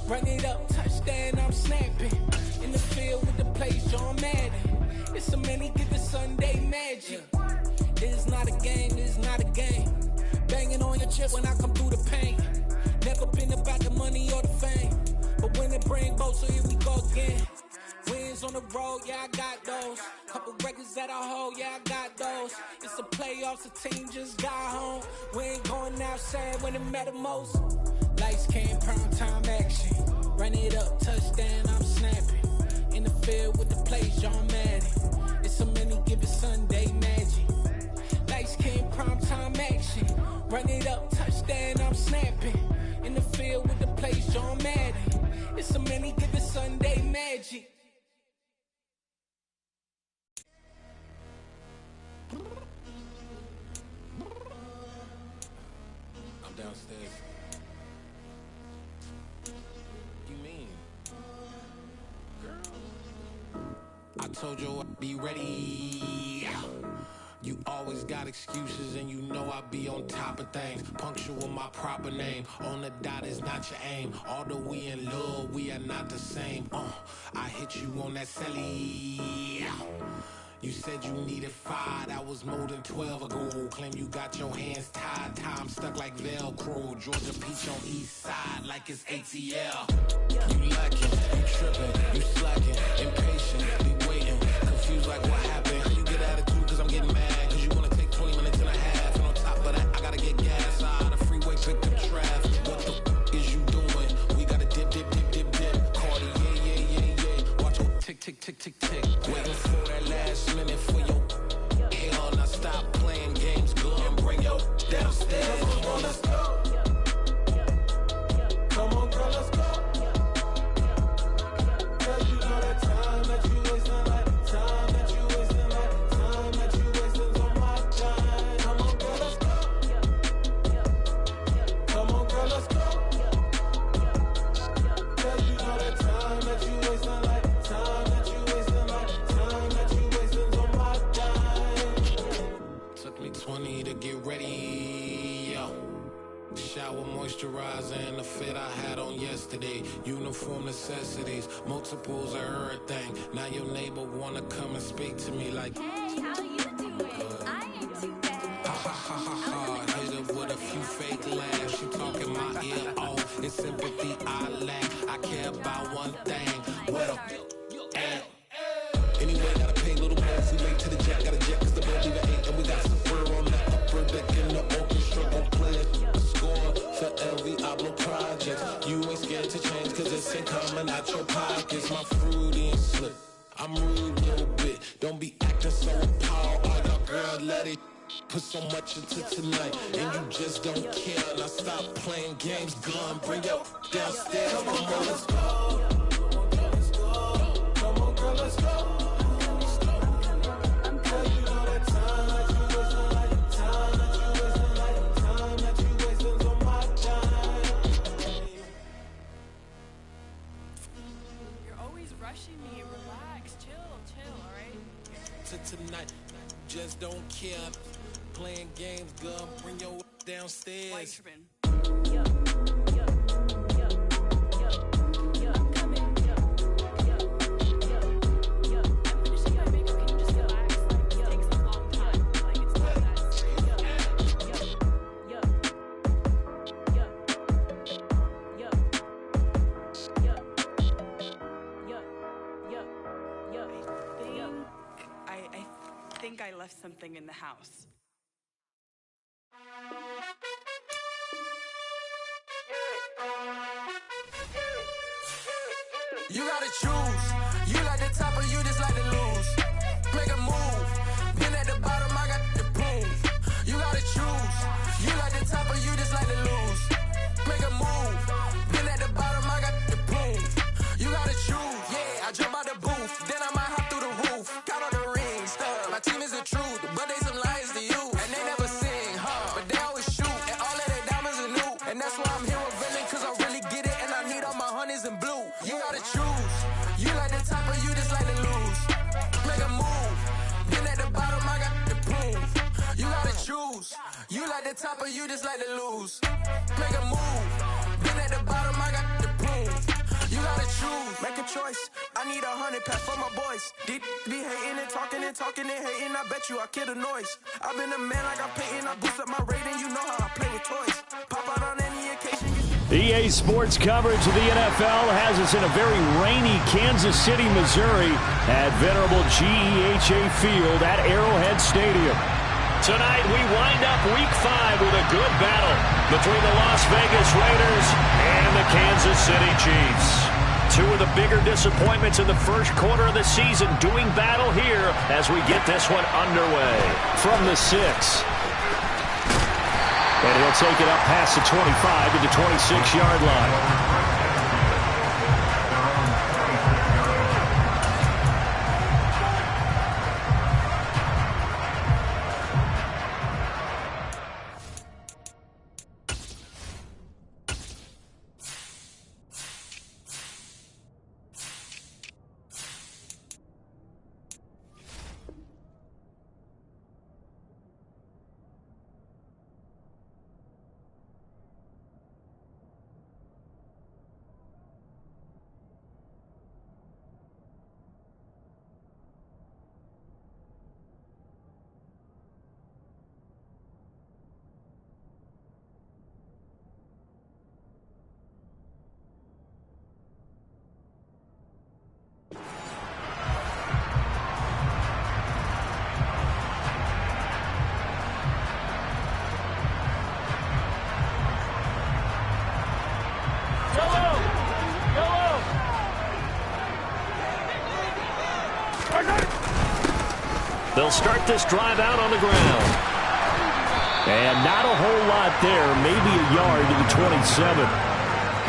Run it up, touchdown, I'm snapping. In the field with the plays, John Madden. It's a many, give it Sunday magic. This is not a game, this is not a game. Banging on your chest when I come through the pain. Never been about the money or the fame. But when it bring both, so here we go again. Wins on the road, yeah, I got those. Couple records that I hold, yeah, I got those. It's the playoffs, the team just got home. We ain't going outside when it matter most. Lights came, prime time action. Run it up, touchdown, I'm snapping. In the field with the plays, John Madden. It's a many, give it Sunday magic. Lights came, prime time action. Run it up, touchdown, I'm snapping. In the field with the plays, John Madden. It's a many, give it Sunday magic. I'm downstairs. You mean? Girl, I told you I'd be ready. You always got excuses and you know I be on top of things. Punctual my proper name. On the dot is not your aim. Although we in love, we are not the same. I hit you on that celly. You said you needed 5, that was more than 12 ago. Claim you got your hands tied, time stuck like Velcro. Georgia Peach on east side like it's ATL. You lacking, you tripping, you slacking, impatient, be waiting, confused like what happened. You get attitude cause I'm getting mad, cause you wanna take 20 minutes and a half. And on top of that, I gotta get gas out of the freeway, pick up traffic. What the f is you doing? We gotta dip, dip, dip, dip, dip. Cardi, yeah. Watch your tick, tick, tick, tick, tick. Waiting for that last minute for your hell. Now stop playing games, go and bring your downstairs. Come on, let's go. Come on, girl, let's go. Cause you know that time that you wasting, like time that you wasting, like time that you wasting on my time. Come on, girl, let's go. Come on, girl, let's go. Cause you know that time that you wasting, like time that you wasting, like time that you wasting on my time. Took me 20 to get ready, yo. Shower moisturizer and the fit I had on yesterday. Uniform necessities, multiples of everything. Now your neighbor wanna come and speak to me like, hey, how you doing? I ain't too bad. ha ha ha ha ha. Hit her with a few fake laughs. She talking my ear off. It's sympathy I lack. I care about one thing. What up? Anyway, gotta pay a little more if we late to the jet. Gotta jet cause the boat leave at 8. And we got some fur on the upper deck in the orchestra. Gon' play it, score for LV Ablo projects. You ain't scared to change cause it's ain't coming out your pockets. My fruity and slip, I'm rude a little bit. Don't be acting so appalled. Oh, y'all girl, let it put so much into tonight. And you just don't care. Now stop playing games, gun, bring your downstairs. Come on, girl, let's go. Come on, girl, let's go. Me, relax, chill, alright? Tonight, just don't care. Playing games, girl, bring your downstairs. Why you tripping? I'm coming. I'm finishing my makeup. Can you just relax? Like, it takes a long time. Like, it's not that serious. I think I left something in the house. You gotta choose. You like the top or you just like to lose. Make a move. Been at the bottom, I got the proof. You gotta choose. You like the top or you just like to lose. Make a move. Been at the bottom, I got the proof. You gotta choose. Yeah, I jump out the booth. Then I might hop through the roof. Count on the rings, stuff. My team is the truth, but they some liars to you. And they never sing, but they always shoot. And all of their diamonds are new. And that's why I'm here with villain, cause I really get it. And I need all my honeys in blue. You gotta choose. You like the top or you just like to lose. Make a move. Been at the bottom, I got the proof. You gotta choose. You like the top or you just like to lose. Make a move. Been at the bottom, I got the proof. I need 100 pack for my boys. Be hating and talking and hating. I bet you I kill the noise. I've been a man like I'm Peyton. I boost up my rating. You know how I play with toys. Pop out on any occasion. EA Sports coverage of the NFL has us in a very rainy Kansas City, Missouri at venerable GEHA Field at Arrowhead Stadium. Tonight we wind up Week 5 with a good battle between the Las Vegas Raiders and the Kansas City Chiefs. Two of the bigger disappointments in the first quarter of the season doing battle here as we get this one underway. From the 6. And he'll take it up past the 25 to the 26-yard line. They'll start this drive out on the ground. And not a whole lot there, maybe a yard to the 27.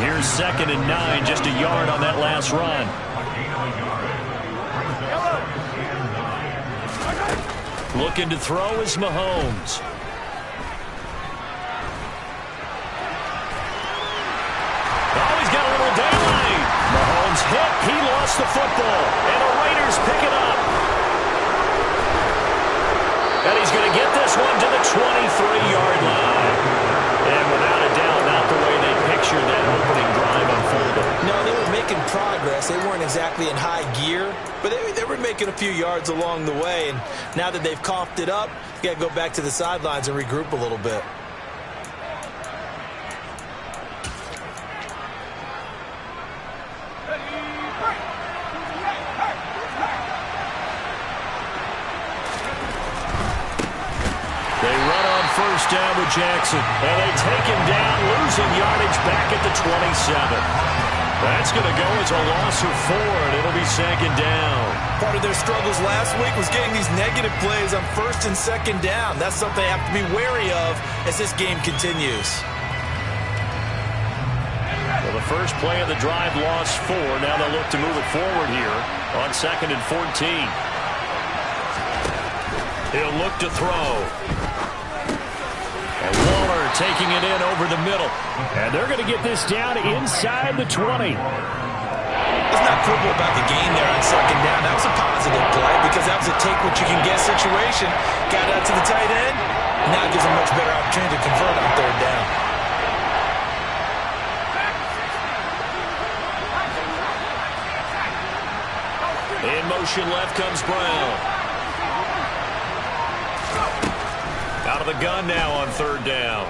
Here's 2nd and 9, just a yard on that last run. Looking to throw is Mahomes. Oh, he's got a little daylight. Mahomes hit, he lost the football, and the Raiders pick it up. And he's going to get this one to the 23-yard line. And without a doubt, not the way they pictured that opening drive unfolded. No, they were making progress. They weren't exactly in high gear, but they were making a few yards along the way. And now that they've coughed it up, you got to go back to the sidelines and regroup a little bit. First down with Jackson, and they take him down, losing yardage back at the 27. That's going to go as a loss of 4, and it'll be 2nd down. Part of their struggles last week was getting these negative plays on 1st and 2nd down. That's something they have to be wary of as this game continues. Well, the first play of the drive lost 4. Now they'll look to move it forward here on 2nd and 14. He'll look to throw. And Waller taking it in over the middle. And they're going to get this down inside the 20. Let's not quibble about the gain there on 2nd down. That was a positive play because that was a take-what-you-can-get situation. Got out to the tight end. Now gives them a much better opportunity to convert on 3rd down. In motion left comes Brown. Out of the gun now on 3rd down.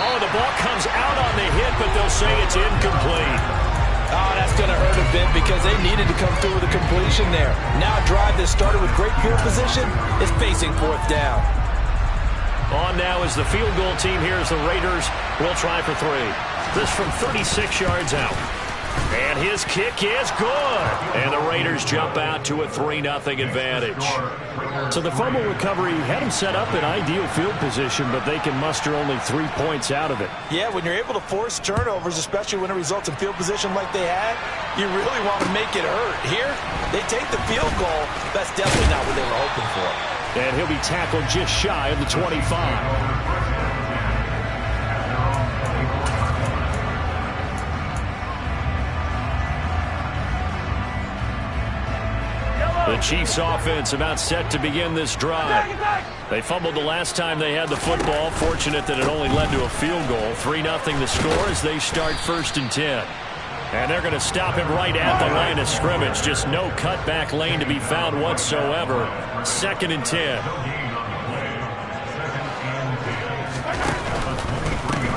Oh, the ball comes out on the hit, but they'll say it's incomplete. Oh, that's going to hurt a bit because they needed to come through with a completion there. Now a drive that started with great field position is facing 4th down. On now is the field goal team here as the Raiders will try for 3. This from 36 yards out. And his kick is good. And the Raiders jump out to a 3-0 advantage. So the fumble recovery had them set up in ideal field position, but they can muster only 3 points out of it. Yeah, when you're able to force turnovers, especially when it results in field position like they had, you really want to make it hurt. Here, they take the field goal. That's definitely not what they were hoping for. And he'll be tackled just shy of the 25. The Chiefs offense about set to begin this drive. They fumbled the last time they had the football. Fortunate that it only led to a field goal. 3-0 the score as they start 1st and 10. And they're going to stop him right at the line of scrimmage. Just no cutback lane to be found whatsoever. 2nd and 10.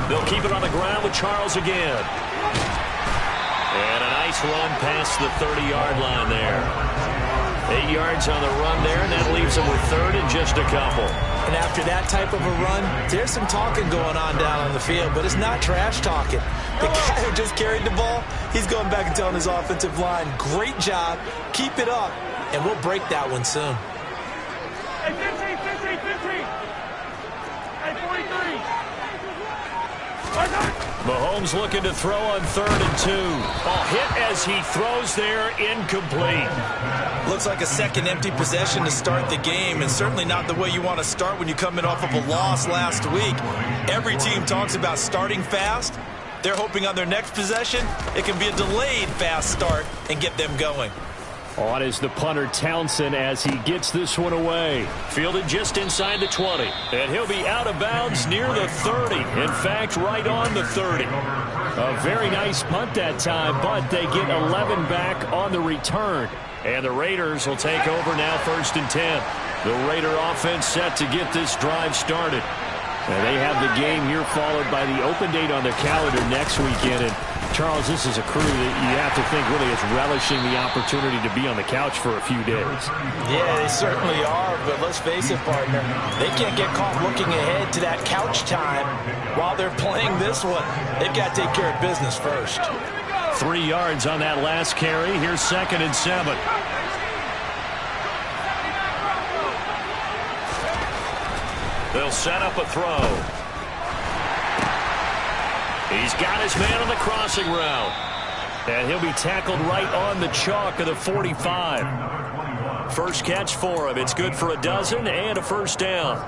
They'll keep it on the ground with Charles again. And a nice run past the 30-yard line there. 8 yards on the run there, and that leaves them with 3rd and just a couple. And after that type of a run, there's some talking going on down on the field, but it's not trash talking. The guy who just carried the ball, he's going back and telling his offensive line, great job, keep it up, and we'll break that one soon. Hey, 15, 15, 15. Hey, 43. Mahomes looking to throw on 3rd and 2. Hit as he throws there, incomplete. Looks like a second empty possession to start the game, and certainly not the way you want to start when you're coming off of a loss last week. Every team talks about starting fast. They're hoping on their next possession, it can be a delayed fast start and get them going. On is the punter Townsend as he gets this one away. Fielded just inside the 20. And he'll be out of bounds near the 30. In fact, right on the 30. A very nice punt that time, but they get 11 back on the return. And the Raiders will take over now 1st and 10. The Raider offense set to get this drive started. And they have the game here followed by the open date on their calendar next weekend. And Charles, this is a crew that you have to think really is relishing the opportunity to be on the couch for a few days. Yeah, they certainly are, but let's face it, partner. They can't get caught looking ahead to that couch time while they're playing this one. They've got to take care of business first. 3 yards on that last carry. Here's 2nd and 7. They'll set up a throw. He's got his man on the crossing route. And he'll be tackled right on the chalk of the 45. First catch for him. It's good for a dozen and a first down.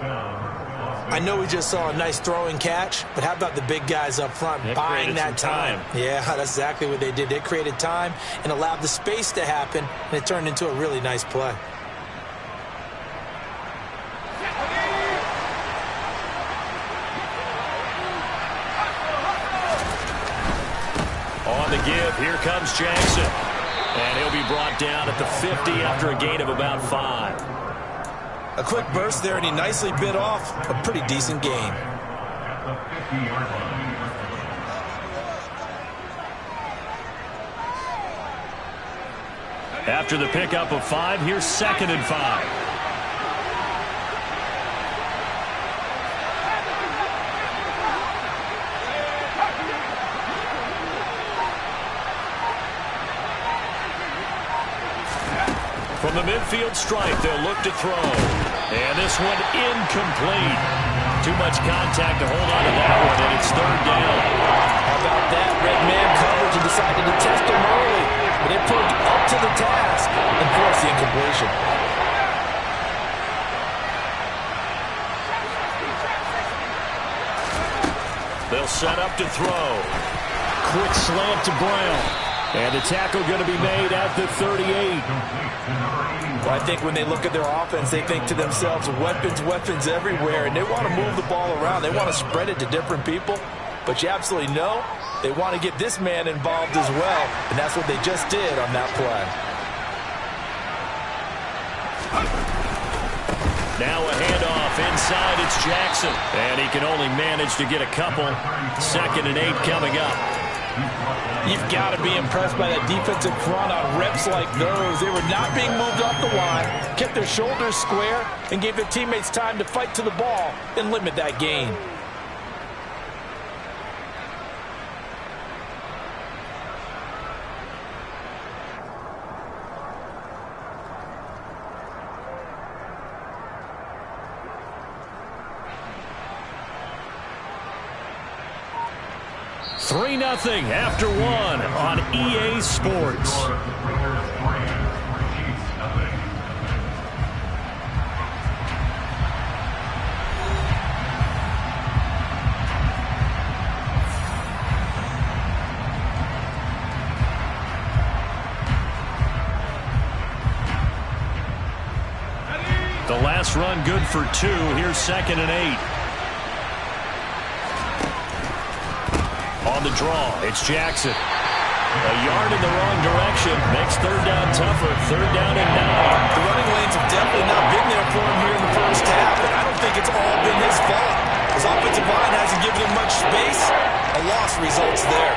I know we just saw a nice throwing catch, but how about the big guys up front buying that time? Yeah, that's exactly what they did. They created time and allowed the space to happen, and it turned into a really nice play. On the give, here comes Jackson. And he'll be brought down at the 50 after a gain of about 5. A quick burst there, and he nicely bit off a pretty decent gain. After the pickup of 5, here's 2nd and 5. From the midfield stripe, they'll look to throw. And this one incomplete. Too much contact to hold on to that one, and it's 3rd down. How about that? Red man coverage and decided to test him early. But they put up to the task and forced the incompletion. They'll set up to throw. Quick slant to Brown. And the tackle going to be made at the 38. Well, I think when they look at their offense, they think to themselves, weapons, weapons everywhere, and they want to move the ball around. They want to spread it to different people. But you absolutely know they want to get this man involved as well, and that's what they just did on that play. Now a handoff inside. It's Jackson. And he can only manage to get a couple. 2nd and 8 coming up. You've got to be impressed by that defensive front on reps like those. They were not being moved off the line, kept their shoulders square, and gave their teammates time to fight to the ball and limit that gain. Three 3-0 after 1 on EA Sports. The last run good for 2. Here's 2nd and 8. On the draw, it's Jackson. A yard in the wrong direction makes third down tougher. Third down and 9. The running lanes have definitely not been there for him here in the first half, and I don't think it's all been his fault. His offensive line hasn't given him much space. A loss results there.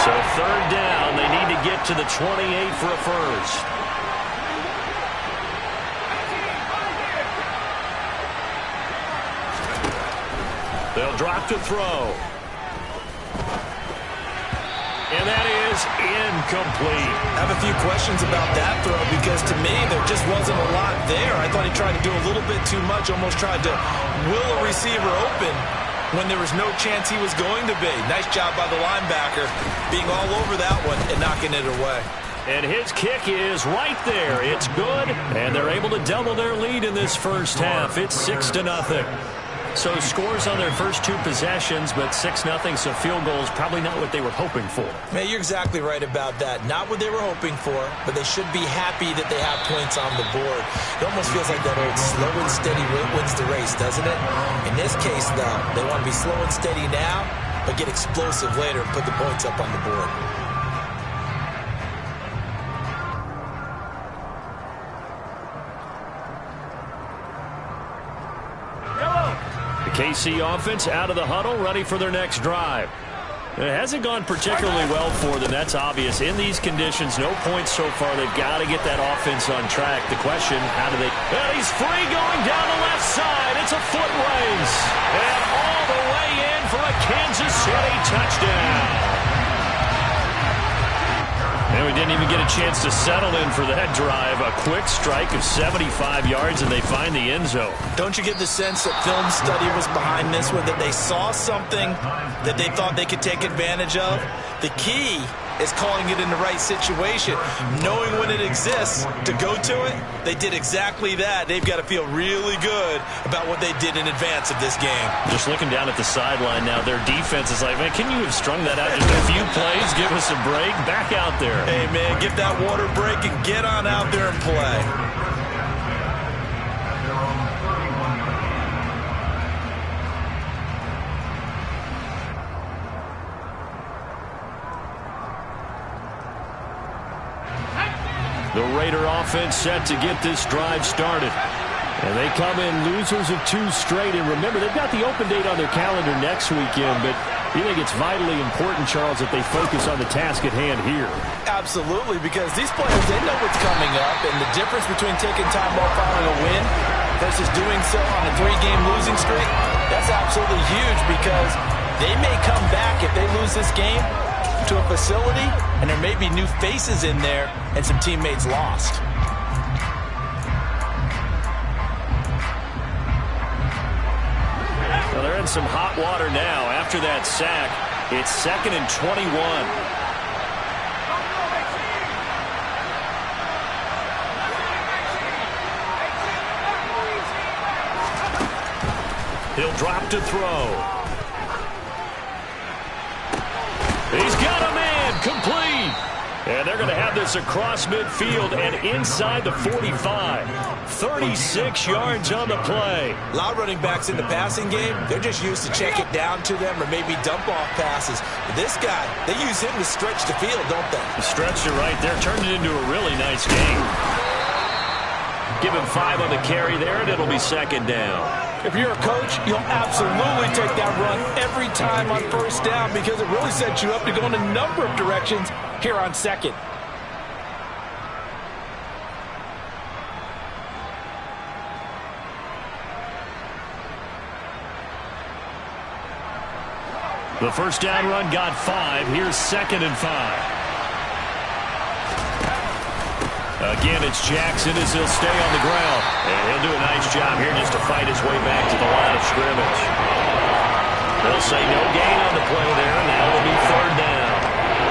So third down, they need to get to the 28 for a first. They'll drop to throw. And that is incomplete. I have a few questions about that throw because to me there just wasn't a lot there. I thought he tried to do a little bit too much, almost tried to will a receiver open when there was no chance he was going to be. Nice job by the linebacker being all over that one and knocking it away. And his kick is right there. It's good, and they're able to double their lead in this first half. It's 6-0. So scores on their first two possessions, but 6-0, so field goals probably not what they were hoping for. Man, you're exactly right about that. Not what they were hoping for, but they should be happy that they have points on the board. It almost feels like that old slow and steady wins the race, doesn't it? In this case, though, they want to be slow and steady now, but get explosive later and put the points up on the board. KC offense out of the huddle, ready for their next drive. It hasn't gone particularly well for them, that's obvious. In these conditions, no points so far. They've got to get that offense on track. The question, how do they... And he's free going down the left side. It's a foot race. And all the way in for a Kansas City touchdown. And we didn't even get a chance to settle in for that drive. A quick strike of 75 yards, and they find the end zone. Don't you get the sense that film study was behind this one, that they saw something that they thought they could take advantage of? The key is calling it in the right situation, knowing when it exists to go to it. They did exactly that. They've got to feel really good about what they did in advance of this game. Just looking down at the sideline now, their defense is like, man, can you have strung that out just a few plays? Give us a break. Back out there. Hey, man, get that water break and get on out there and play. The Raider offense set to get this drive started. And they come in losers of 2 straight. And remember, they've got the open date on their calendar next weekend. But you think it's vitally important, Charles, that they focus on the task at hand here? Absolutely, because these players, they know what's coming up. And the difference between taking time off following a win versus doing so on a 3-game losing streak, that's absolutely huge because they may come back if they lose this game to a facility, and there may be new faces in there and some teammates lost. Well, they're in some hot water now. After that sack, it's 2nd and 21. He'll drop to throw. He's got a man, complete. And they're going to have this across midfield and inside the 45. 36 yards on the play. A lot of running backs in the passing game, they're just used to check it down to them or maybe dump off passes. But this guy, they use him to stretch the field, don't they? Stretched it right there, turned it into a really nice game. Give him 5 on the carry there, and it'll be 2nd down. If you're a coach, you'll absolutely take that run every time on 1st down because it really sets you up to go in a number of directions here on 2nd. The 1st down run got 5. Here's 2nd and 5. Again, it's Jackson as he'll stay on the ground. And he'll do a nice job here just to fight his way back to the line of scrimmage. They'll say no gain on the play there, and now it'll be 3rd down.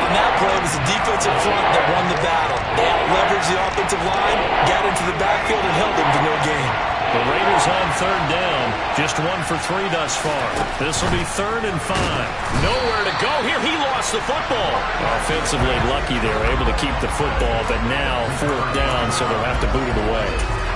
On that play, it was the defensive front that won the battle. They out-leveraged the offensive line, got into the backfield, and held them to no gain. The Raiders on 3rd down. Just 1 for 3 thus far. This will be 3rd and 5. Nowhere to go here. He lost the football. Offensively lucky they were able to keep the football, but now 4th down, so they'll have to boot it away.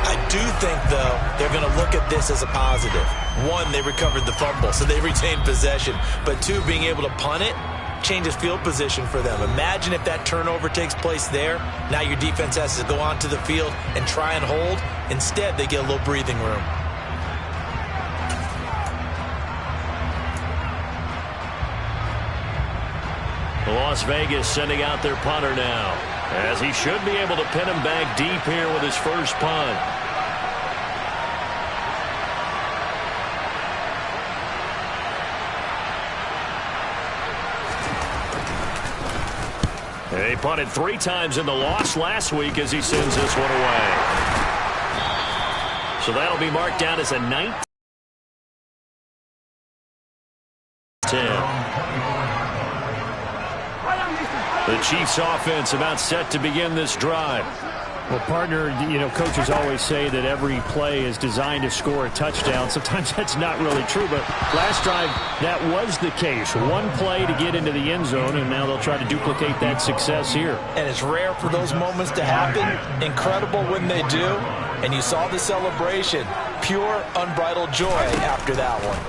I do think, though, they're going to look at this as a positive. One, they recovered the fumble, so they retained possession. But two, being able to punt it changes field position for them. Imagine if that turnover takes place there. Now your defense has to go onto the field and try and hold. Instead, they get a little breathing room. Las Vegas sending out their punter now, as he should be able to pin him back deep here with his first punt. He punted 3 times in the loss last week as he sends this one away. So that'll be marked down as a 19-10. The Chiefs offense about set to begin this drive. Well, partner, coaches always say that every play is designed to score a touchdown. Sometimes that's not really true, but last drive, that was the case. One play to get into the end zone, and now they'll try to duplicate that success here. And it's rare for those moments to happen. Incredible when they do. And you saw the celebration. Pure, unbridled joy after that one.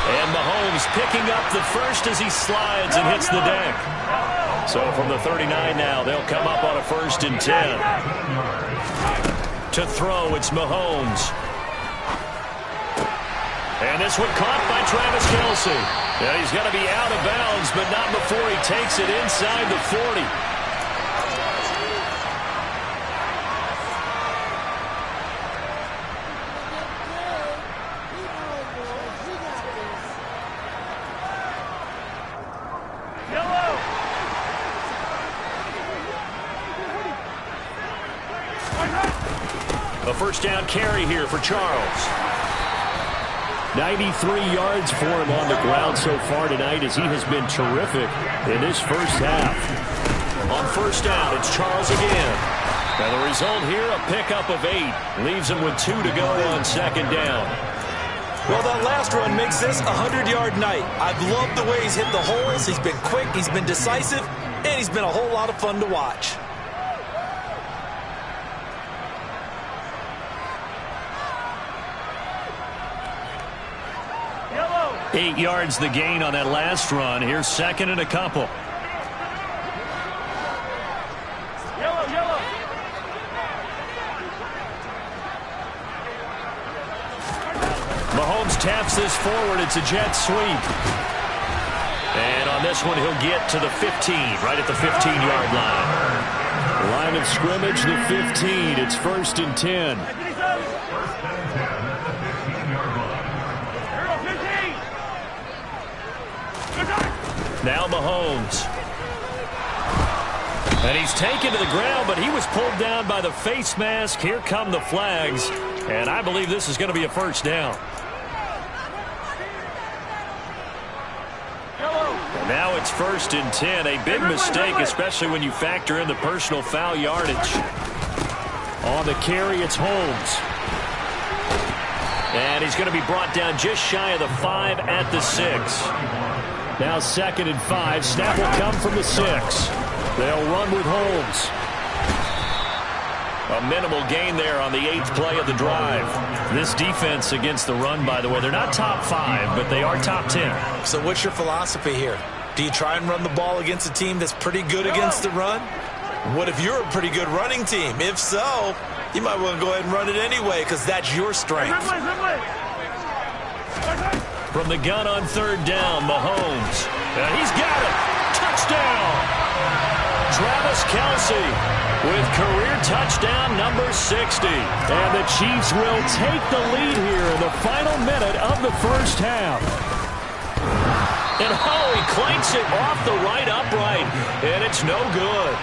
And Mahomes picking up the first as he slides and hits the deck. So from the 39 now, they'll come up on a 1st and 10. To throw, it's Mahomes. And this one caught by Travis Kelce. Yeah, he's going to be out of bounds, but not before he takes it inside the 40. A first down carry here for Charles. 93 yards for him on the ground so far tonight as he has been terrific in this first half. On first down, it's Charles again. And the result here, a pickup of 8. Leaves him with 2 to go on 2nd down. Well, that last run makes this a 100-yard night. I've loved the way he's hit the holes. He's been quick, he's been decisive, and he's been a whole lot of fun to watch. Yellow. 8 yards the gain on that last run. Here's 2nd and a couple. Mahomes taps this forward. It's a jet sweep. And on this one, he'll get to the 15, right at the 15-yard line. Line of scrimmage, the 15. It's 1st and 10. Now Mahomes. And he's taken to the ground, but he was pulled down by the face mask. Here come the flags. And I believe this is going to be a first down. And now it's 1st and 10. A big mistake, especially when you factor in the personal foul yardage. On the carry, it's Holmes. And he's going to be brought down just shy of the 5 at the 6. Now 2nd and 5. Snap will come from the 6. They'll run with Holmes. A minimal gain there on the 8th play of the drive. This defense against the run, by the way, they're not top 5, but they are top 10. So what's your philosophy here? Do you try and run the ball against a team that's pretty good against the run? What if you're a pretty good running team? If so, you might want to go ahead and run it anyway because that's your strength. From the gun on 3rd down, Mahomes. And he's got it. Touchdown. Travis Kelce with career touchdown number 60. And the Chiefs will take the lead here in the final minute of the first half. And he clanks it off the right upright. And it's no good.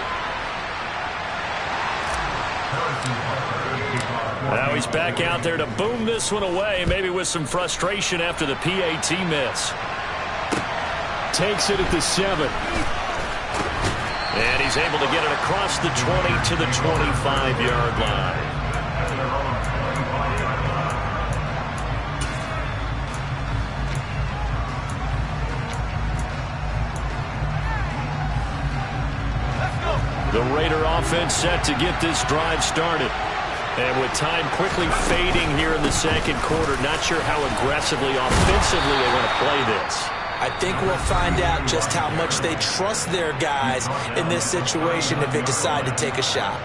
Now he's back out there to boom this one away, maybe with some frustration after the PAT miss. Takes it at the 7. And he's able to get it across the 20 to the 25-yard line. The Raider offense set to get this drive started. And with time quickly fading here in the second quarter, not sure how aggressively, offensively they want to play this. I think we'll find out just how much they trust their guys in this situation if they decide to take a shot.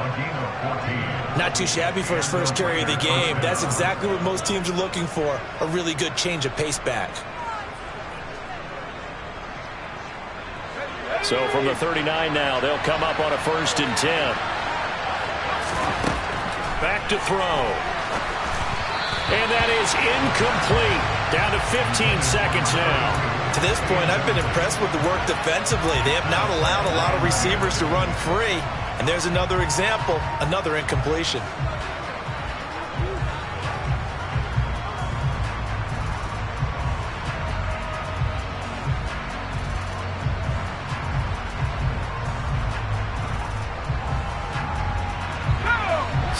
Not too shabby for his first carry of the game. That's exactly what most teams are looking for, a really good change of pace back. So from the 39 now, they'll come up on a 1st and 10. Back to throw. And that is incomplete. Down to 15 seconds now. To this point, I've been impressed with the work defensively. They have not allowed a lot of receivers to run free. And there's another example, another incompletion.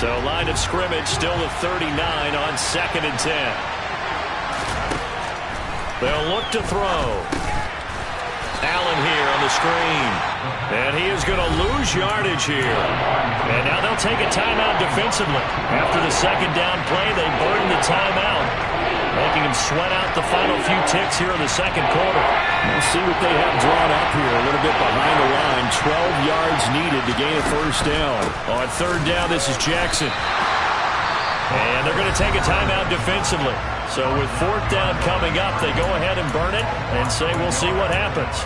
So line of scrimmage still the 39 on 2nd and 10. They'll look to throw. Allen here on the screen. And he is going to lose yardage here. And now they'll take a timeout defensively. After the 2nd down play, they burn the timeout, making him sweat out the final few ticks here in the 2nd quarter. We'll see what they have drawn up here. A little bit behind the line. 12 yards needed to gain a 1st down. On 3rd down, this is Jackson. And they're going to take a timeout defensively. So with 4th down coming up, they go ahead and burn it and say we'll see what happens.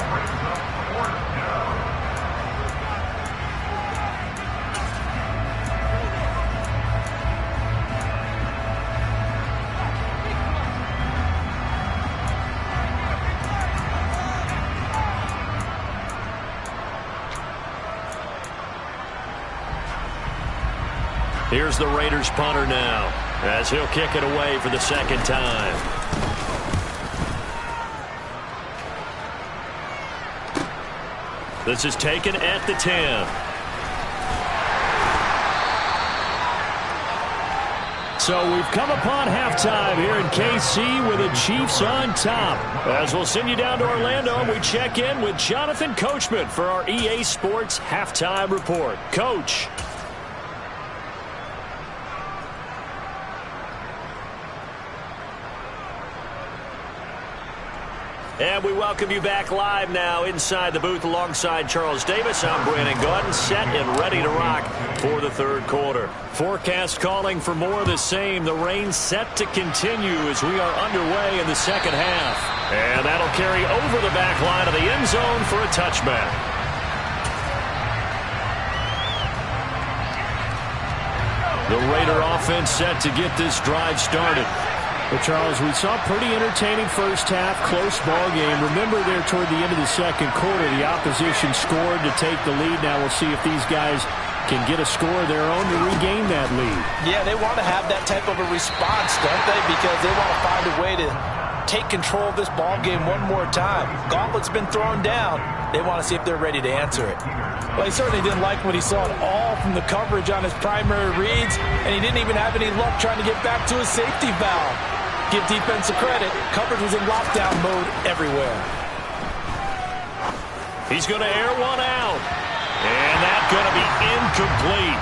Here's the Raiders punter now, as he'll kick it away for the 2nd time. This is taken at the 10. So we've come upon halftime here in KC with the Chiefs on top. As we'll send you down to Orlando, we check in with Jonathan Coachman for our EA Sports Halftime Report. Coach. And we welcome you back live now inside the booth alongside Charles Davis. I'm Brandon Gaudin, set and ready to rock for the 3rd quarter. Forecast calling for more of the same. The rain set to continue as we are underway in the 2nd half. And that'll carry over the back line of the end zone for a touchback. The Raider offense set to get this drive started. Well, Charles, we saw a pretty entertaining 1st half, close ball game. Remember there toward the end of the 2nd quarter, the opposition scored to take the lead. Now we'll see if these guys can get a score of their own to regain that lead. Yeah, they want to have that type of a response, don't they? Because they want to find a way to take control of this ball game one more time. Gauntlet's been thrown down. They want to see if they're ready to answer it. Well, he certainly didn't like what he saw at all from the coverage on his primary reads, and he didn't even have any luck trying to get back to his safety valve. Give defense a credit. Coverage was in lockdown mode everywhere. He's going to air one out. And that's going to be incomplete.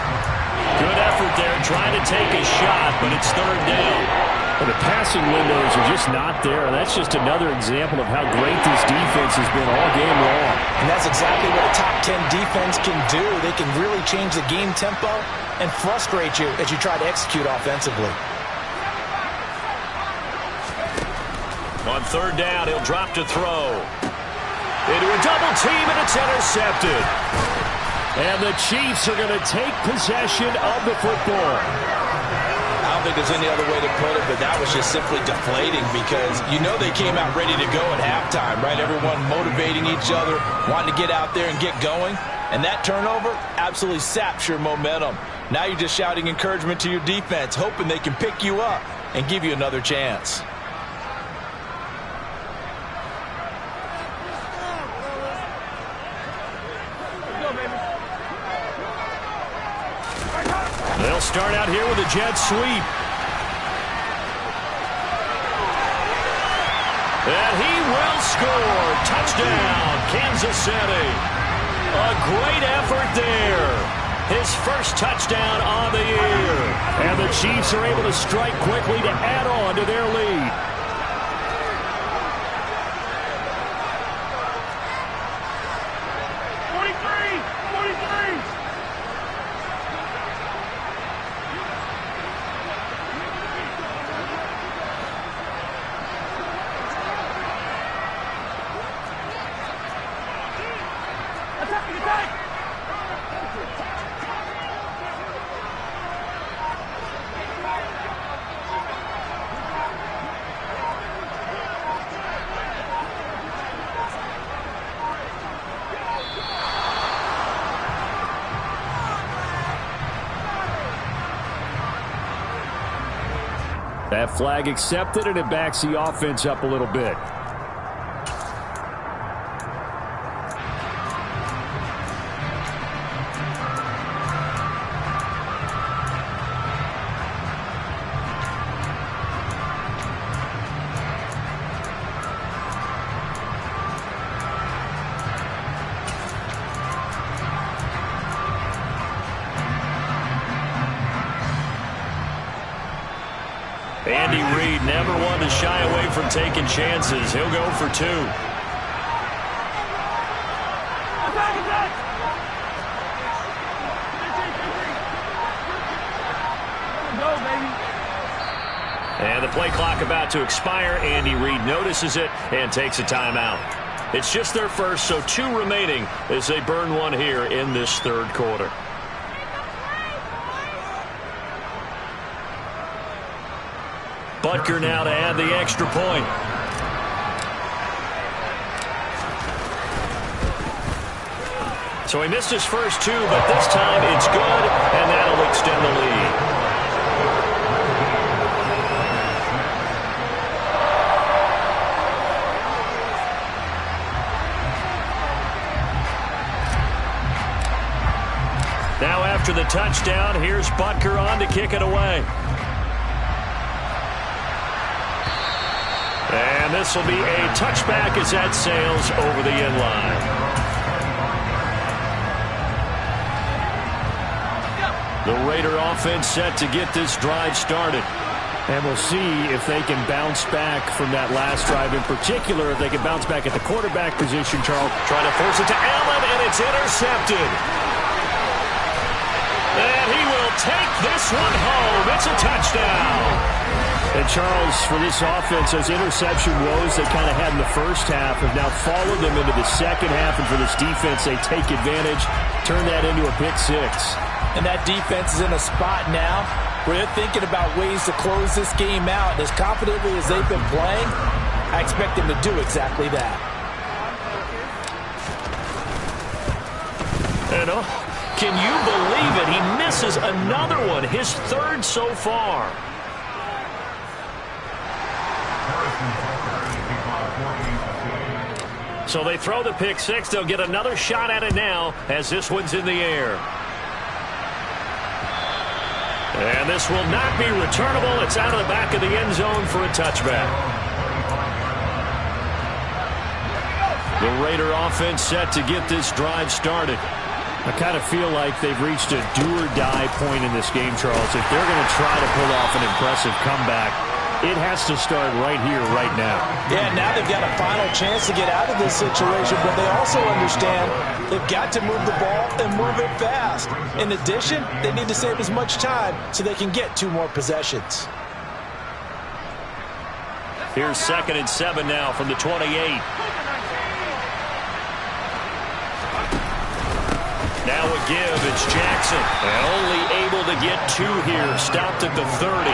Good effort there trying to take a shot, but it's 3rd down. Well, the passing windows are just not there. That's just another example of how great this defense has been all game long. And that's exactly what a top 10 defense can do. They can really change the game tempo and frustrate you as you try to execute offensively. On 3rd down, he'll drop to throw. Into a double team, and it's intercepted. And the Chiefs are going to take possession of the football. I don't think there's any other way to put it, but that was just simply deflating because you know they came out ready to go at halftime, right? Everyone motivating each other, wanting to get out there and get going. And that turnover absolutely saps your momentum. Now you're just shouting encouragement to your defense, hoping they can pick you up and give you another chance. They'll start out here with a jet sweep. And he will score. Touchdown, Kansas City. A great effort there. His first touchdown on the year. And the Chiefs are able to strike quickly to add on to their lead. That flag accepted, and it backs the offense up a little bit. Andy Reid never one to shy away from taking chances. He'll go for 2. And the play clock about to expire. Andy Reid notices it and takes a timeout. It's just their first, so 2 remaining as they burn one here in this third quarter. Butker now to add the extra point. So he missed his first 2, but this time it's good, and that'll extend the lead. Now after the touchdown, here's Butker on to kick it away. And this will be a touchback as that sails over the end line. The Raider offense set to get this drive started. And we'll see if they can bounce back from that last drive. In particular, if they can bounce back at the quarterback position, Charles. Trying to force it to Allen, and it's intercepted. And he will take this one home. It's a touchdown. And Charles, for this offense, those interception woes they kind of had in the first half have now followed them into the second half. And for this defense, they take advantage, turn that into a pick 6. And that defense is in a spot now where they're thinking about ways to close this game out. As confidently as they've been playing, I expect them to do exactly that. And can you believe it? He misses another one, his 3rd so far. So they throw the pick 6. They'll get another shot at it now as this one's in the air. And this will not be returnable. It's out of the back of the end zone for a touchback. The Raider offense set to get this drive started. I kind of feel like they've reached a do-or-die point in this game, Charles. If they're going to try to pull off an impressive comeback, it has to start right here, right now. Yeah, now they've got a final chance to get out of this situation, but they also understand they've got to move the ball and move it fast. In addition, they need to save as much time so they can get 2 more possessions. Here's 2nd and 7 now from the 28. Now a give, it's Jackson. And only able to get 2 here, stopped at the 30.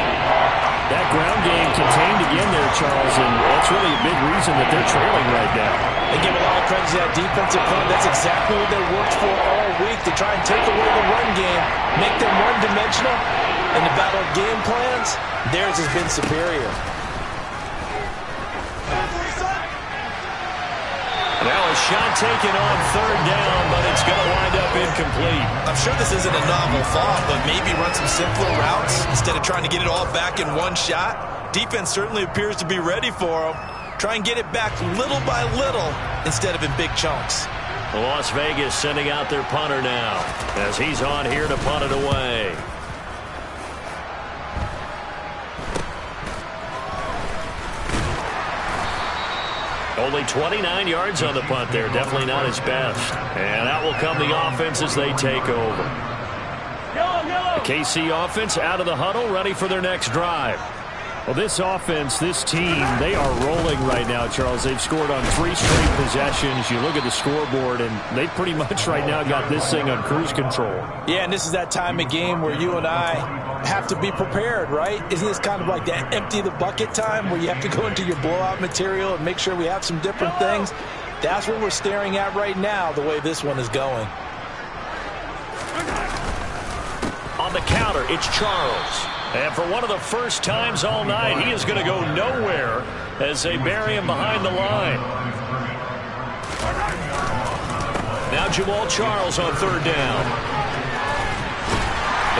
That ground game contained again there, Charles, and that's really a big reason that they're trailing right now. They give a lot of credit to that defensive front. That's exactly what they worked for all week, to try and take away the run game, make them one-dimensional. In the battle of game plans, theirs has been superior. Now a shot taken on 3rd down, but it's going to wind up incomplete. I'm sure this isn't a novel thought, but maybe run some simpler routes instead of trying to get it all back in one shot. Defense certainly appears to be ready for them. Try and get it back little by little instead of in big chunks. Las Vegas sending out their punter now as he's on here to punt it away. Only 29 yards on the punt there. Definitely not his best. And out will come the offense as they take over. The KC offense out of the huddle, ready for their next drive. Well, this offense, this team, they are rolling right now, Charles. They've scored on 3 straight possessions. You look at the scoreboard, and they pretty much right now got this thing on cruise control. Yeah, and this is that time of game where you and I have to be prepared, right? Isn't this kind of like that empty the bucket time where you have to go into your blowout material and make sure we have some different things? That's what we're staring at right now, the way this one is going. On the counter, it's Charles. And for one of the first times all night, he is going to go nowhere as they bury him behind the line. Now Jamal Charles on 3rd down.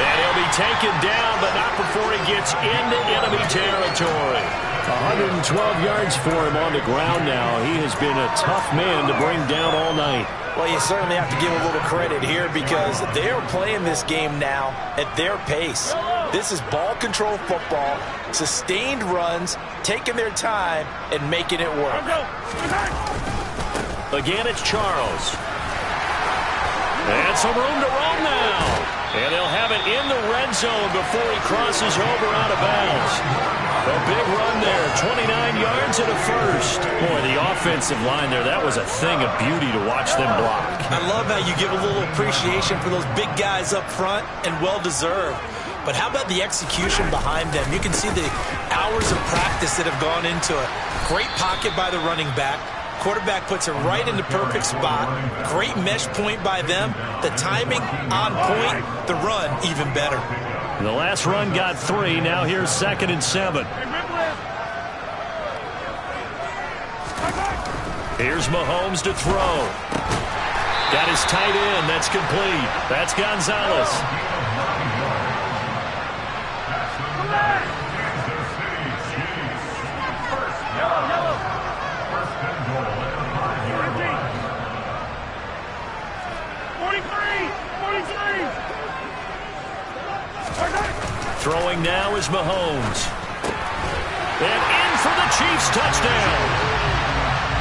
And he'll be taken down, but not before he gets into enemy territory. 112 yards for him on the ground now. He has been a tough man to bring down all night. Well, you certainly have to give a little credit here because they are playing this game now at their pace. This is ball control football, sustained runs, taking their time, and making it work. Again, it's Charles. And some room to roam now. And they'll have it in the red zone before he crosses over out of bounds. A big run there, 29 yards and a first. Boy, the offensive line there, that was a thing of beauty to watch them block. I love how you give a little appreciation for those big guys up front, and well-deserved. But how about the execution behind them? You can see the hours of practice that have gone into it. Great pocket by the running back. Quarterback puts it right in the perfect spot. Great mesh point by them. The timing on point. The run even better. The last run got 3. Now here's 2nd and 7. Here's Mahomes to throw. Got his tight end. That's complete. That's Gonzalez. Throwing now is Mahomes. And in for the Chiefs touchdown.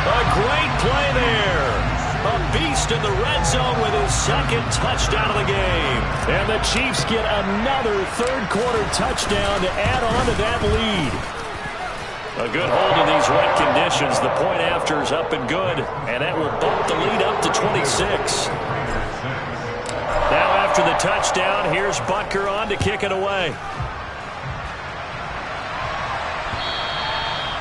A great play there. A beast in the red zone with his 2nd touchdown of the game. And the Chiefs get another 3rd quarter touchdown to add on to that lead. A good hold in these wet conditions. The point after is up and good. And that will bump the lead up to 26. Now after the touchdown, here's Butker on to kick it away.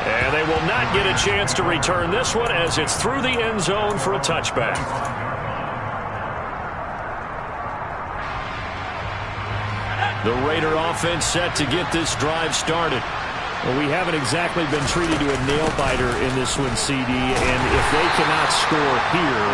And they will not get a chance to return this one as it's through the end zone for a touchback. The Raider offense set to get this drive started. Well, we haven't exactly been treated to a nail-biter in this one, CD, and if they cannot score here,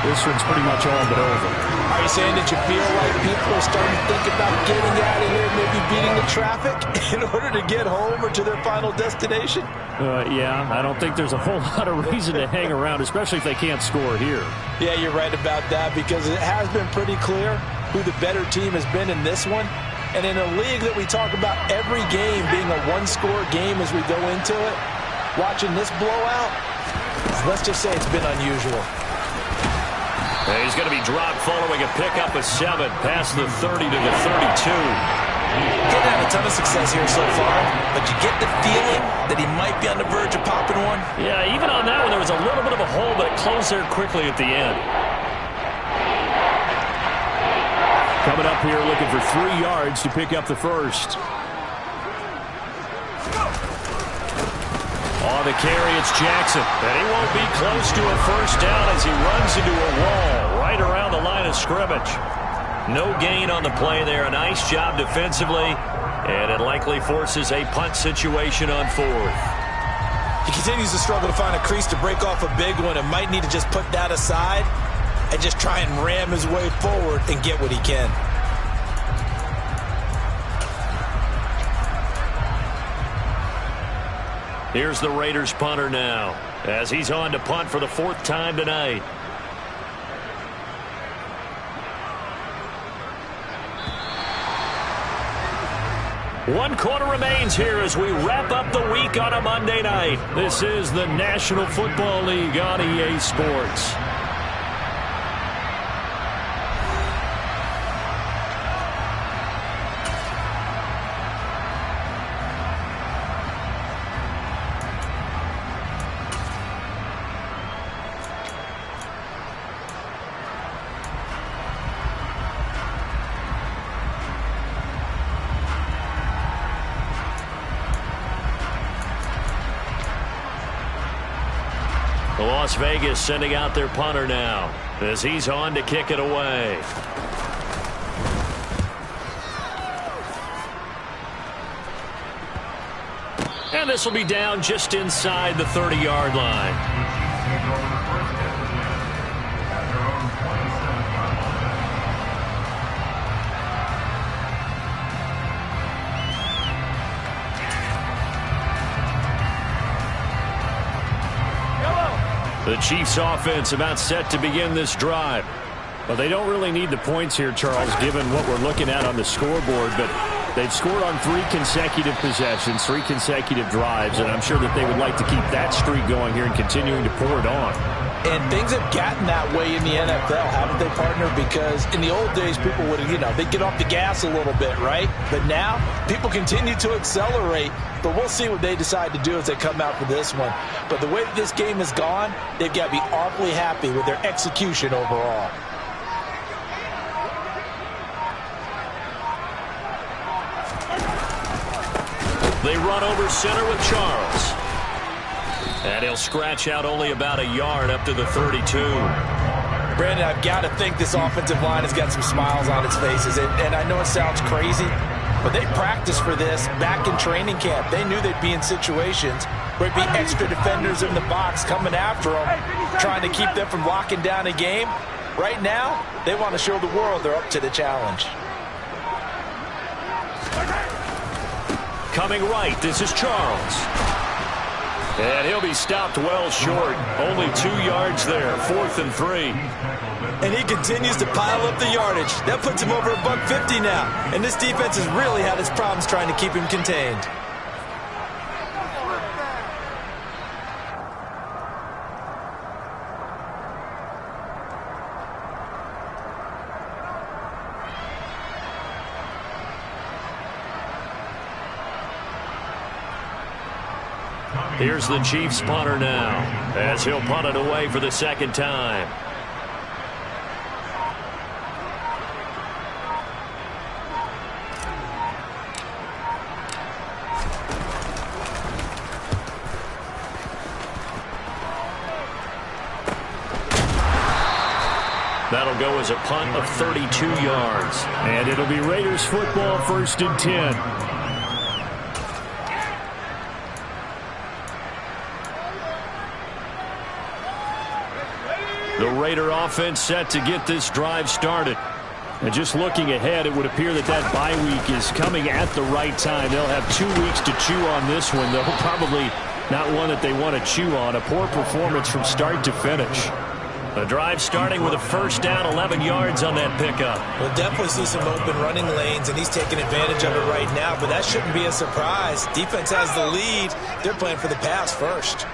this one's pretty much all but over. Are you saying that you feel like people are starting to think about getting out of here, maybe beating the traffic in order to get home or to their final destination? Yeah, I don't think there's a whole lot of reason to hang around, especially if they can't score here. Yeah, you're right about that because it has been pretty clear who the better team has been in this one. And in a league that we talk about every game being a one-score game as we go into it, watching this blowout, let's just say it's been unusual. He's going to be dropped following a pickup of 7 past the 30 to the 32. Didn't have a ton of success here so far, but you get the feeling that he might be on the verge of popping one. Yeah, even on that one, there was a little bit of a hole, but it closed there quickly at the end. Coming up here looking for 3 yards to pick up the first. On the carry, it's Jackson. And he won't be close to a first down as he runs into a wall right around the line of scrimmage. No gain on the play there. A nice job defensively. And it likely forces a punt situation on 4th. He continues to struggle to find a crease to break off a big one and might need to just put that aside and just try and ram his way forward and get what he can. Here's the Raiders punter now as he's on to punt for the 4th time tonight. 1 quarter remains here as we wrap up the week on a Monday night. This is the National Football League on EA Sports. Las Vegas sending out their punter now as he's on to kick it away. And this will be down just inside the 30-yard line. The Chiefs offense about set to begin this drive. Well, they don't really need the points here, Charles, given what we're looking at on the scoreboard, but they've scored on 3 consecutive possessions, 3 consecutive drives, and I'm sure that they would like to keep that streak going here and continuing to pour it on. And things have gotten that way in the NFL, haven't they, partner? Because in the old days, people would, they'd get off the gas a little bit, right? But now, people continue to accelerate. But we'll see what they decide to do as they come out for this one. But the way that this game has gone, they've got to be awfully happy with their execution overall. They run over center with Charles. And he'll scratch out only about a yard up to the 32. Brandon, I've got to think this offensive line has got some smiles on its faces. And I know it sounds crazy, but they practiced for this back in training camp. They knew they'd be in situations where there'd be extra defenders in the box coming after them, trying to keep them from locking down a game. Right now, they want to show the world they're up to the challenge. Coming right, this is Charles. And he'll be stopped well short. Only 2 yards there, 4th and 3. And he continues to pile up the yardage. That puts him over $150 now. And this defense has really had its problems trying to keep him contained. Here's the Chiefs punter now as he'll punt it away for the 2nd time. That'll go as a punt of 32 yards. And it'll be Raiders football, 1st and 10. The Raider offense set to get this drive started. And just looking ahead, it would appear that that bye week is coming at the right time. They'll have 2 weeks to chew on this one, though probably not one that they want to chew on. A poor performance from start to finish. The drive starting with a 1st down, 11 yards on that pickup. We'll definitely see some open running lanes, and he's taking advantage of it right now, but that shouldn't be a surprise. Defense has the lead. They're playing for the pass first.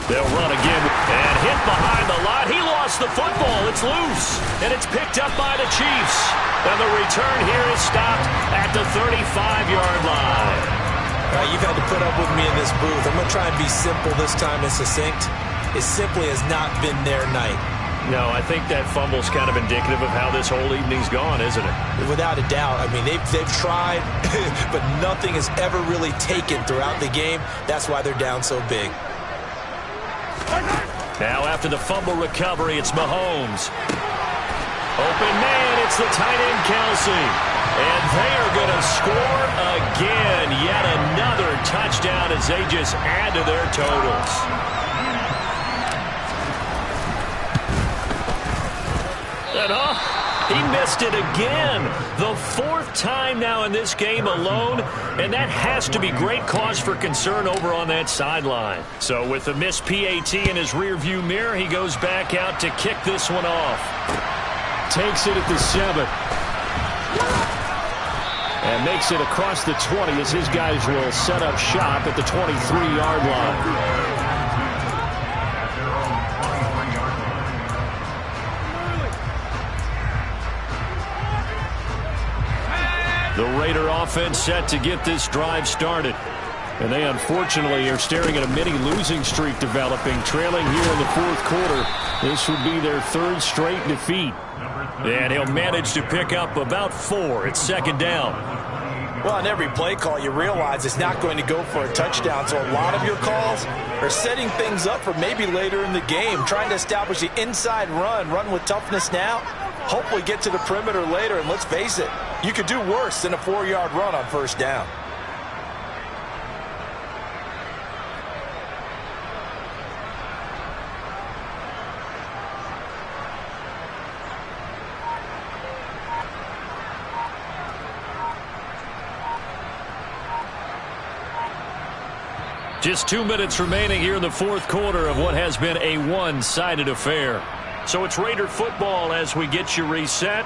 They'll run again and hit behind the line. He lost the football. It's loose, and it's picked up by the Chiefs. And the return here is stopped at the 35-yard line. You've had to put up with me in this booth. I'm going to try and be simple this time and succinct. It simply has not been their night. No, I think that fumble's kind of indicative of how this whole evening's gone, isn't it? Without a doubt. I mean, they've tried, but nothing has ever really taken throughout the game. That's why they're down so big. Now after the fumble recovery, it's Mahomes. Open man, it's the tight end Kelsey. And they are going to score again. Yet another touchdown as they just add to their totals. And He missed it again. The fourth time now in this game alone, and that has to be great cause for concern over on that sideline. So with the missed PAT in his rearview mirror, he goes back out to kick this one off. Takes it at the 7. And makes it across the 20 as his guys will set up shop at the 23-yard line. The Raider offense set to get this drive started. And they unfortunately are staring at a mini losing streak developing, trailing here in the fourth quarter. This would be their third straight defeat. And he'll manage to pick up about 4. It's second down. Well, on every play call, you realize it's not going to go for a touchdown. So a lot of your calls are setting things up for maybe later in the game, trying to establish the inside run with toughness now. Hopefully get to the perimeter later, and let's face it, you could do worse than a 4-yard run on first down. Just 2 minutes remaining here in the fourth quarter of what has been a one-sided affair. So it's Raider football as we get you reset.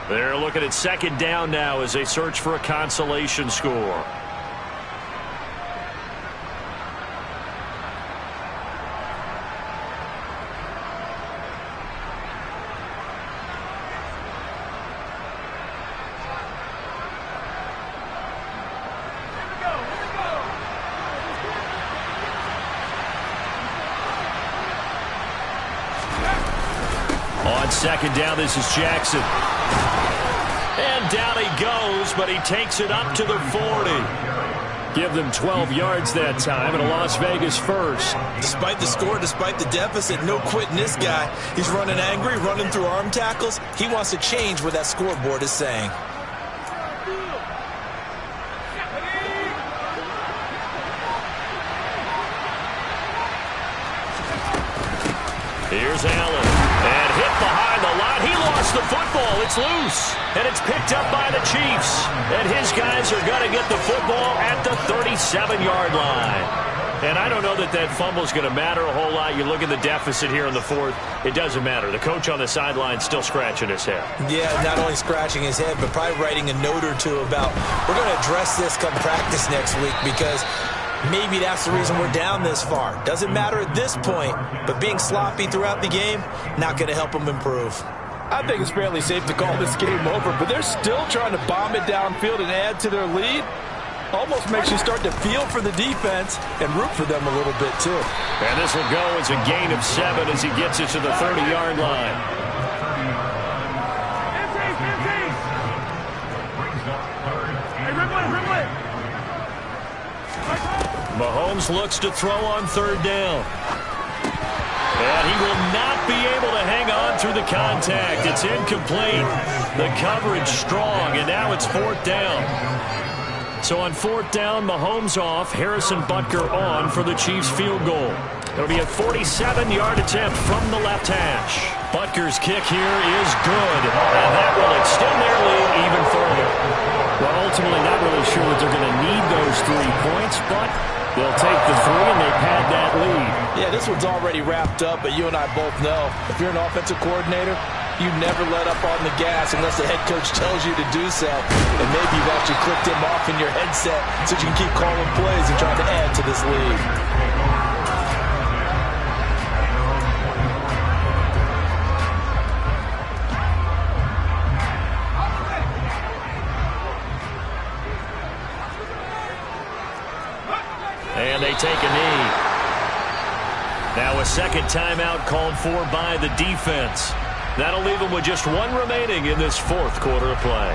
They're looking at second down now as they search for a consolation score. On second down, this is Jackson. And down he goes, but he takes it up to the 40. Give them 12 yards that time, and a Las Vegas first. Despite the score, despite the deficit, no quitting this guy. He's running angry, running through arm tackles. He wants to change what that scoreboard is saying. Here's Allen. And hit behind the line. He lost the football. It's loose. And it's picked up by the Chiefs. And his guys are going to get the football at the 37-yard line. And I don't know that that fumble is going to matter a whole lot. You look at the deficit here in the fourth. It doesn't matter. The coach on the sideline still scratching his head. Yeah, not only scratching his head, but probably writing a note or two about, we're going to address this come practice next week, because maybe that's the reason we're down this far. Doesn't matter at this point, but being sloppy throughout the game, not going to help them improve. I think it's fairly safe to call this game over, but they're still trying to bomb it downfield and add to their lead. Almost makes you start to feel for the defense and root for them a little bit, too. And this will go as a gain of 7 as he gets it to the 30-yard line. Mahomes looks to throw on third down. And he will not be able to hang on through the contact. It's incomplete. The coverage strong, and now it's fourth down. So on fourth down, Mahomes off, Harrison Butker on for the Chiefs field goal. It'll be a 47-yard attempt from the left hash. Butker's kick here is good, and that will extend their lead even further. Well, ultimately not really sure that they're going to need those 3 points, but they'll take the 3 and they pad that lead. Yeah, this one's already wrapped up, but you and I both know if you're an offensive coordinator, you never let up on the gas unless the head coach tells you to do so. And maybe you've actually clicked him off in your headset so you can keep calling plays and trying to add to this lead. And they take a knee. Now a second timeout called for by the defense. That'll leave them with just 1 remaining in this fourth quarter of play.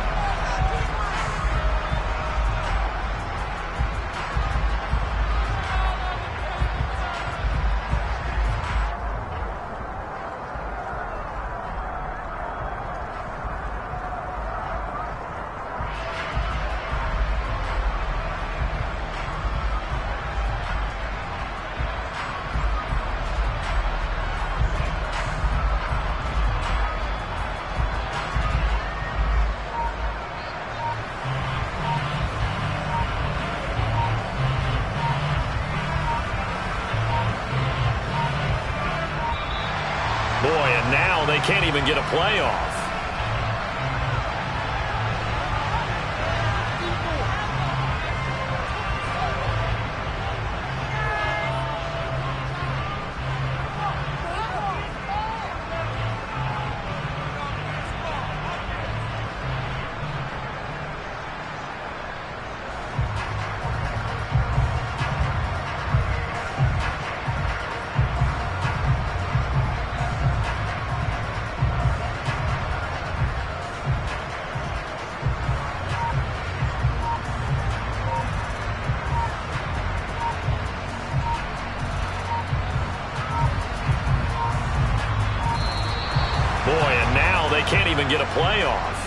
and now they can't even get a playoff. Boy, and now they can't even get a playoff.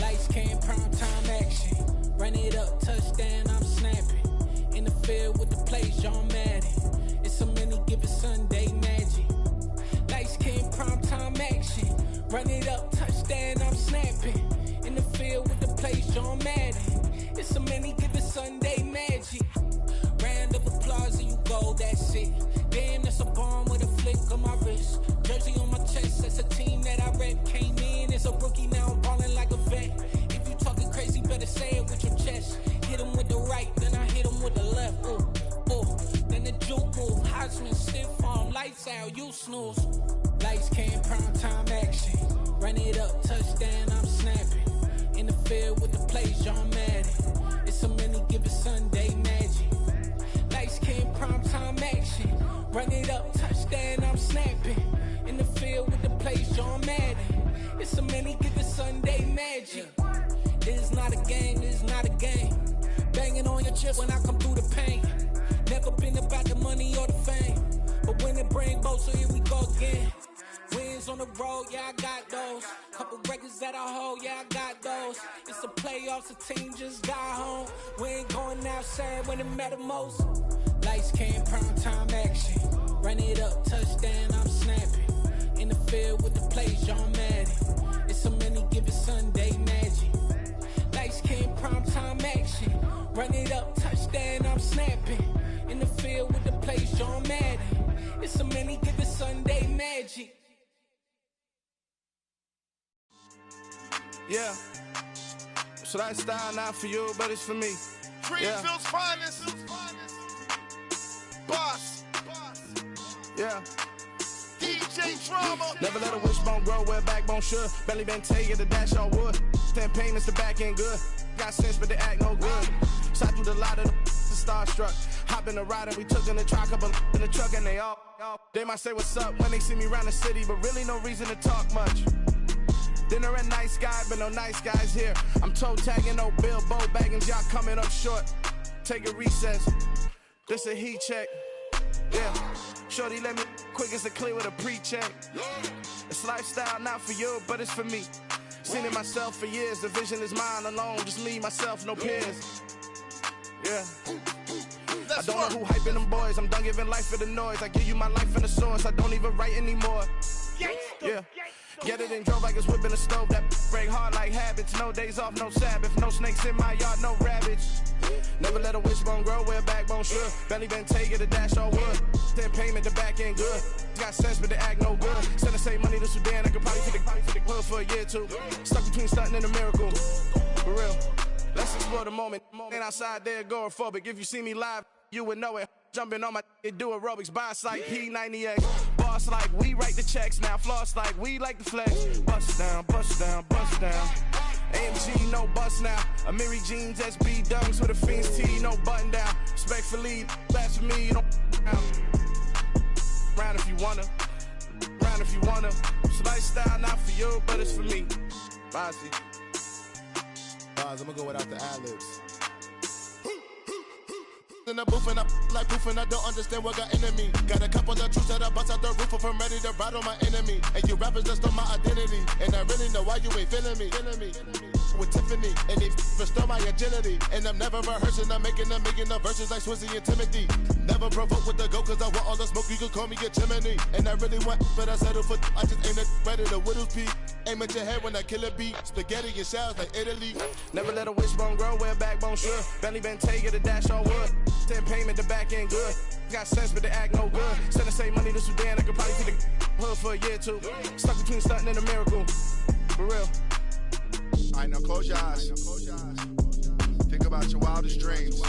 Lights came, prime time action. Run it up, touchdown, I'm snapping. In the field with the plays, John Madden. It's a many given Sunday magic. Lights came, prime time action. Run it up, touchdown, I'm snapping. In the field with the plays, John Madden. It's a many given Sunday magic. Round of applause and you go, that's it. Damn, that's a bomb with a flick on my wrist. Jersey on my chest, that's a team that I rep. Came in as a rookie, now I'm ballin' like a vet. If you talking crazy, better say it with your chest. Hit him with the right, then I hit him with the left. Ooh, ooh, then the juke move. Heisman, stiff arm, lights out, you snooze. Lights came, prime time action. Run it up, touchdown, I'm snapping. In the field with the plays, John Madden. It's a many given Sunday magic. Lights came, prime time action. Run it up, touchdown, I'm snapping. In the field with the plays, John Madden. It's a many given Sunday magic. This is not a game, this is not a game. Banging on your chest when I come through the pain. Never been about the money or the fame. But when it bring both, so here we go again. Wins on the road, yeah, I got those. Couple records that I hold, yeah, I got those. It's the playoffs, the team just got home. We ain't going outside when it matter most. Lights came, prime time action. Run it up, touchdown, I'm snapping. In the field with the plays, John Madden. It's a many given Sunday magic. Lights came, prime time action. Run it up, touchdown, I'm snapping. In the field with the plays, John Madden. It's a many given Sunday magic. Yeah. So that style not for you, but it's for me. Greenville's finest. Boss. Yeah. DJ Drama. Never let a wishbone grow where backbone should. Belly been taking the dash all wood. 10 payments, the back end good. Got sense, but they act no good. Shot through the lot of the starstruck. Hop in the ride and we took in the truck, couple in the truck and they all. They might say what's up when they see me around the city, but really no reason to talk much. Dinner and nice guy, but no nice guys here. I'm toe tagging, no Bilbo baggins, y'all coming up short. Take a recess. This a heat check. Yeah. Shorty let me quick as a clear with a pre-check. It's lifestyle not for you, but it's for me. Seen it myself for years. The vision is mine alone. Just me, myself, no peers. Yeah. I don't know who hyping them boys. I'm done giving life for the noise. I give you my life in the source. I don't even write anymore. Yeah. Get it and drove like it's whipping a stove. That break hard like habits. No days off, no Sabbath. No snakes in my yard, no rabbits. Never let a wishbone grow where backbone should. Belly been taking the dash all wood. 10 payment, the back end good. Got sense, but they act no good. Send the same money to Sudan. I could probably take the hood for a year or two. Stuck between stunting and a miracle. For real. Let's explore the moment. Ain't outside there agoraphobic. If you see me live, you would know it. Jumping on my do aerobics, boss like P90X. Boss like we write the checks now. Floss like we like the flex. Bust down, bust down, bust down. AMG, no bust now. Amiri jeans, SB dunks with a Fiends tee, no button down. Respectfully, best for me, don't round if you wanna. Round if you wanna. It's a lifestyle, not for you, but it's for me. Bossy. I'm gonna go without the ad-libs. In the booth and I like proof and I don't understand what got into me. Got a couple of truths that I bust out the roof if I'm ready to ride on my enemy. And you rappers just stole my identity, and I really know why you ain't feeling me. With Tiffany, and they restore my agility. And I'm never rehearsing, I'm making a million of verses like Swizzy and Timothy. Never provoke with the go, cause I want all the smoke, you can call me a chimney. And I really want, but I settle for, I just ain't ready to whittles pee. Aim at your head when I kill a beat. Spaghetti and shells like Italy. Never let a wishbone grow where a backbone should. Belly been take it, a dash on wood. 10 payment, the back end good. Got sense, but they act no good. Send the same money to Sudan, I could probably see the hood for a year or two. Stuck between stunting and a miracle. For real. All right, now close your eyes. Think about your wildest dreams.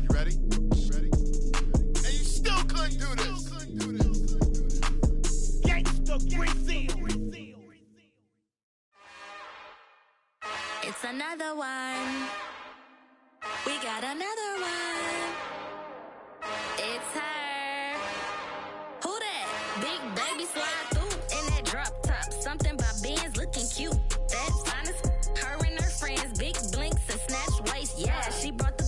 You ready? And you still couldn't do this. Gangsta Brazil. It's another one. We got another one. It's her. Who that? Big baby slide through in that drop top. Something by Benz looking cute. That's honest. Her and her friends, big blinks and snatch waist. Yeah, she brought the.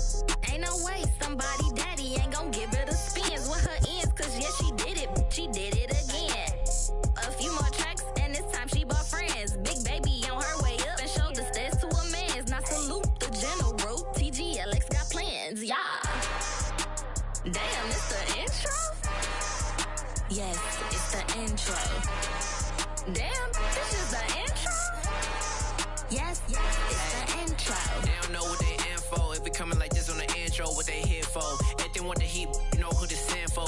Ain't no way somebody daddy ain't gon' give her the spins with her ends. Cause yeah, she did it. She did it again. A few more tracks and this time she bought friends. Big baby on her way up and showed the stairs to a man's. Now salute the general. TGLX got plans, yeah. Damn, it's the intro? Yes, it's the intro. Damn, this is the intro? Yes, it's the intro. They don't know what they in for. If it coming like this on the intro, what they here for. If they want the heat, you know who to send for.